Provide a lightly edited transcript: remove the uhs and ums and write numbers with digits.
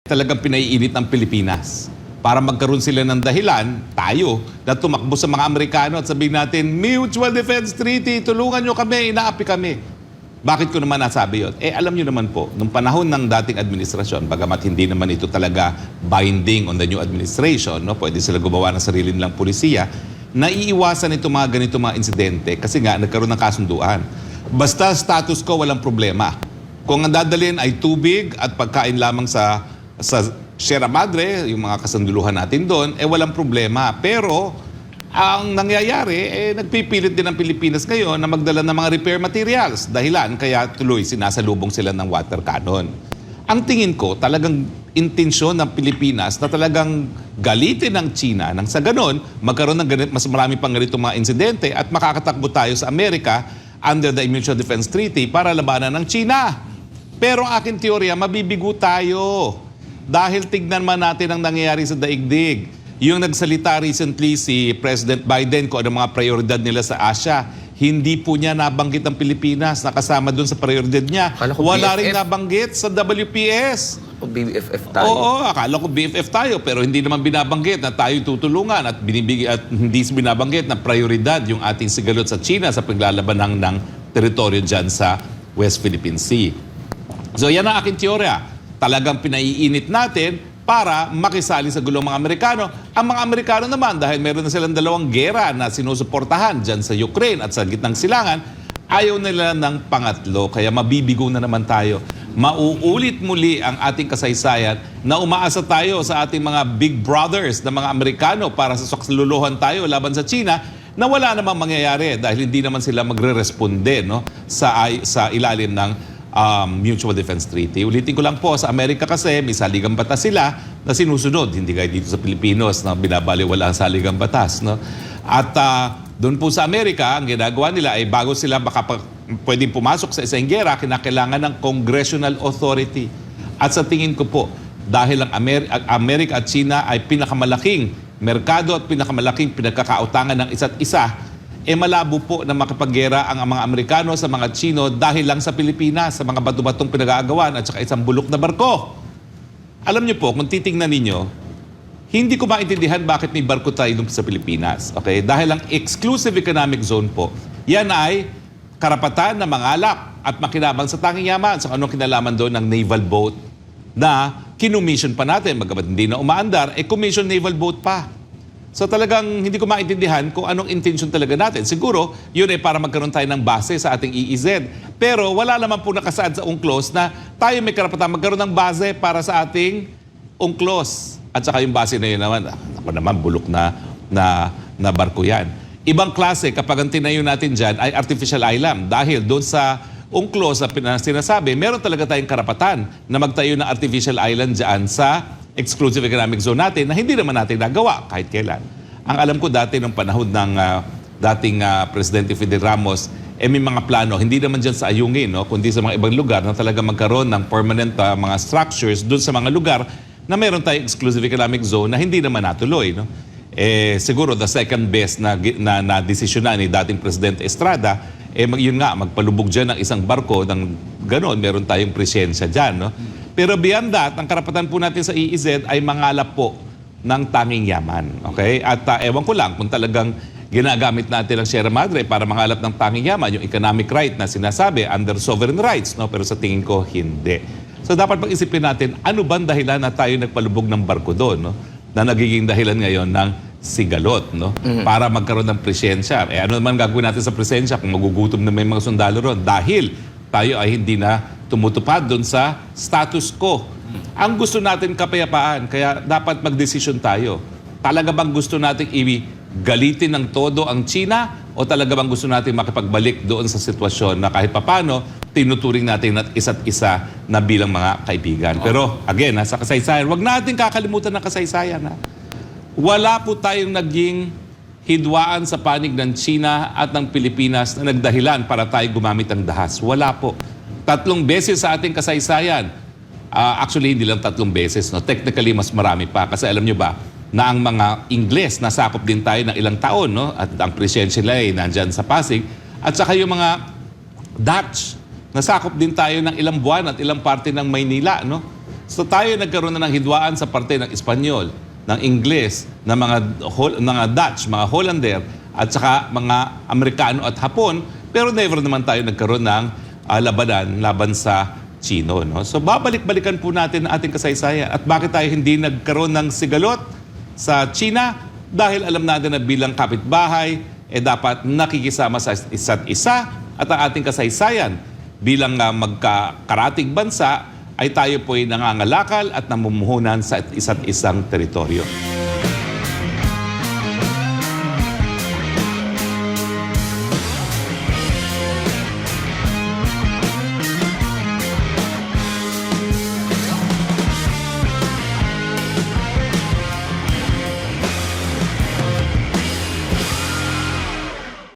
talagang pinaiinit ng Pilipinas para magkaroon sila ng dahilan, tayo, na tumakbo sa mga Amerikano at sabihin natin, Mutual Defense Treaty, tulungan nyo kami, inaapi kami. Bakit ko naman nasabi yun? Alam nyo naman po, nung panahon ng dating administrasyon, bagamat hindi naman ito talaga binding on the new administration, no? Pwede sila gumawa ng sarili nilang pulisiya, naiiwasan itong mga ganito mga insidente kasi nga nagkaroon ng kasunduan. Basta status quo, walang problema. Kung ang dadalhin ay tubig at pagkain lamang sa Sierra Madre, yung mga kasanduluhan natin doon, walang problema. Pero ang nangyayari, nagpipilit din ang Pilipinas ngayon na magdala ng mga repair materials. Dahilan, kaya tuloy sinasalubong sila ng water cannon. Ang tingin ko, talagang intensyon ng Pilipinas na talagang galitin ng China nang sa ganon, magkaroon ng mas marami pang ganitong mga insidente at makakatakbo tayo sa Amerika under the Mutual Defense Treaty para labanan ng China. Pero ang aking teorya, mabibigo tayo. Dahil tignan man natin ang nangyayari sa daigdig. Yung nagsalita recently si President Biden kung ano mga prioridad nila sa Asia, hindi po niya nabanggit ang Pilipinas. Nakasama doon sa prioridad niya. Wala rin nabanggit sa WPS. O BFF tayo. Oo, akala ko BFF tayo pero hindi naman binabanggit na tayo tutulungan at hindi binabanggit na prioridad yung ating sigalot sa China sa paglalaban ng teritoryo dyan sa West Philippine Sea. So yan ang aking teorya. Talagang pinaiinit natin para makisali sa gulong mga Amerikano. Ang mga Amerikano naman, dahil meron na silang dalawang gera na sinusuportahan dyan sa Ukraine at sa gitnang silangan, ayaw nila ng pangatlo. Kaya mabibigo na naman tayo. Mauulit muli ang ating kasaysayan na umaasa tayo sa ating mga big brothers na mga Amerikano para sa saksaluluhan tayo laban sa China na wala namang mangyayari dahil hindi naman sila magre-responde, no, sa ilalim ng Mutual Defense Treaty. Ulitin ko lang po, sa Amerika kasi may saligang batas sila na sinusunod. Hindi gaya dito sa Pilipinos na binabaliwala ang saligang batas. No? At doon po sa Amerika, ang ginagawa nila ay bago sila pwedeng pumasok sa isang gera, kinakailangan ng congressional authority. At sa tingin ko po, dahil ang Amerika at China ay pinakamalaking merkado at pinakamalaking pinagkakautangan ng isa't isa, malabo po na makapaggera ang mga Amerikano sa mga Chino dahil lang sa Pilipinas, sa mga bato-batong pinag-aagawan at saka isang bulok na barko. Alam niyo po, kung titingnan ninyo, hindi ko maintindihan bakit may barko tayo sa Pilipinas. Okay? Dahil ang exclusive economic zone po, yan ay karapatan na mangalap at makinabang sa tanging yaman. So anong kinalaman doon ng naval boat na kinumission pa natin, magabat hindi na umaandar, commission naval boat pa. So talagang hindi ko maintindihan kung anong intention talaga natin. Siguro, yun ay para magkaroon tayo ng base sa ating EEZ. Pero wala naman po nakasaad sa UNCLOS na tayo may karapatan magkaroon ng base para sa ating UNCLOS. At saka yung base na yun naman, ako naman bulok na barko yan. Ibang klase kapag ang tinayo natin dyan ay artificial island. Dahil doon sa UNCLOS na sinasabi, meron talaga tayong karapatan na magtayo ng artificial island dyan sa exclusive economic zone natin na hindi naman natin nagawa kahit kailan. Ang alam ko dati nung panahon ng dating Presidente Fidel Ramos, may mga plano, hindi naman dyan sa Ayungin, no, kundi sa mga ibang lugar na talaga magkaroon ng permanent mga structures doon sa mga lugar na meron tayong exclusive economic zone na hindi naman natuloy. No? Siguro the second best na desisyonan ni dating Presidente Estrada, yun nga, magpalubog dyan ng isang barko ng gano'n, meron tayong presensya dyan. No? Pero beyond that, ang karapatan po natin sa EEZ ay mangalap po ng tanging yaman. Okay? At ewan ko lang kung talagang ginagamit natin ang Sierra Madre para mangalap ng tanging yaman, yung economic right na sinasabi under sovereign rights. No? Pero sa tingin ko, hindi. So dapat pag-isipin natin, ano ba dahilan na tayo nagpalubog ng barko doon? No? Na nagiging dahilan ngayon ng sigalot, no? Para magkaroon ng presensya. Ano naman gagawin natin sa presensya kung magugutom na may mga sundalo ron? Dahil tayo ay hindi na tumutupad doon sa status quo. Ang gusto natin kapayapaan, kaya dapat magdesisyon tayo. Talaga bang gusto natin galitin ng todo ang China o talaga bang gusto natin makipagbalik doon sa sitwasyon na kahit papano tinuturing natin at isa't isa na bilang mga kaibigan. Pero again, sa kasaysayan, wag natin kakalimutan ng kasaysayan. Wala po tayong naging hidwaan sa panig ng China at ng Pilipinas na nagdahilan para tayo gumamit ng dahas. Wala po. 3 beses sa ating kasaysayan. Actually, hindi lang 3 beses. No? Technically, mas marami pa. Kasi alam nyo ba, na ang mga Ingles, nasakop din tayo ng ilang taon. No? At ang presensya nila ay nandyan sa Pasig. At saka yung mga Dutch, nasakop din tayo ng ilang buwan at ilang parte ng Maynila. No? So tayo nagkaroon na ng hidwaan sa parte ng Espanyol, ng Ingles, ng mga Dutch, mga Hollander, at saka mga Amerikano at Hapon, pero never naman tayo nagkaroon ng laban sa Chino. No? So babalik-balikan po natin ang ating kasaysayan. At bakit tayo hindi nagkaroon ng sigalot sa China? Dahil alam natin na bilang kapitbahay, dapat nakikisama sa isa't isa, at ang ating kasaysayan bilang magkakarating bansa ay tayo po'y nangangalakal at namumuhunan sa isa't isang teritoryo.